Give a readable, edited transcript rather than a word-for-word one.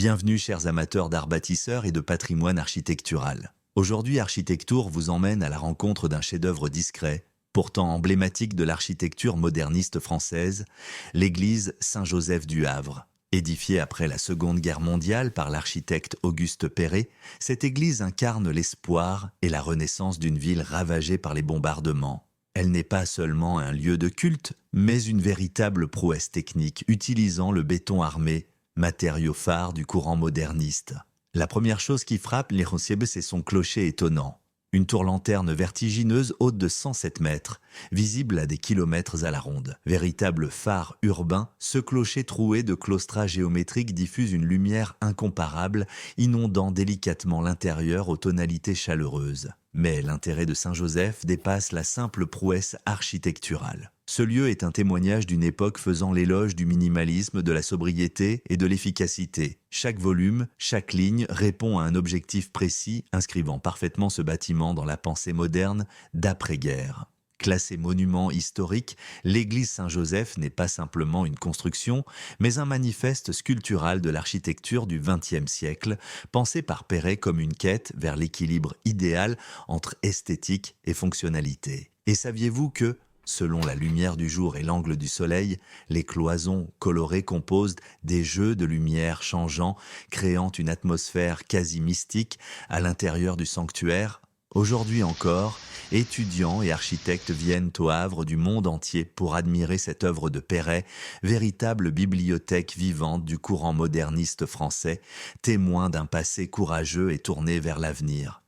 Bienvenue chers amateurs d'art bâtisseur et de patrimoine architectural. Aujourd'hui, Architectour vous emmène à la rencontre d'un chef-d'œuvre discret, pourtant emblématique de l'architecture moderniste française, l'église Saint-Joseph du Havre. Édifiée après la Seconde Guerre mondiale par l'architecte Auguste Perret, cette église incarne l'espoir et la renaissance d'une ville ravagée par les bombardements. Elle n'est pas seulement un lieu de culte, mais une véritable prouesse technique utilisant le béton armé, matériau phare du courant moderniste. La première chose qui frappe les Roncières, c'est son clocher étonnant. Une tour-lanterne vertigineuse haute de 107 mètres, visible à des kilomètres à la ronde. Véritable phare urbain, ce clocher troué de claustras géométriques diffuse une lumière incomparable, inondant délicatement l'intérieur aux tonalités chaleureuses. Mais l'intérêt de Saint-Joseph dépasse la simple prouesse architecturale. Ce lieu est un témoignage d'une époque faisant l'éloge du minimalisme, de la sobriété et de l'efficacité. Chaque volume, chaque ligne répond à un objectif précis, inscrivant parfaitement ce bâtiment dans la pensée moderne d'après-guerre. Classé monument historique, l'église Saint-Joseph n'est pas simplement une construction, mais un manifeste sculptural de l'architecture du XXe siècle, pensé par Perret comme une quête vers l'équilibre idéal entre esthétique et fonctionnalité. Et saviez-vous que, selon la lumière du jour et l'angle du soleil, les cloisons colorées composent des jeux de lumière changeants, créant une atmosphère quasi mystique à l'intérieur du sanctuaire? Aujourd'hui encore, étudiants et architectes viennent au Havre du monde entier pour admirer cette œuvre de Perret, véritable bibliothèque vivante du courant moderniste français, témoin d'un passé courageux et tourné vers l'avenir.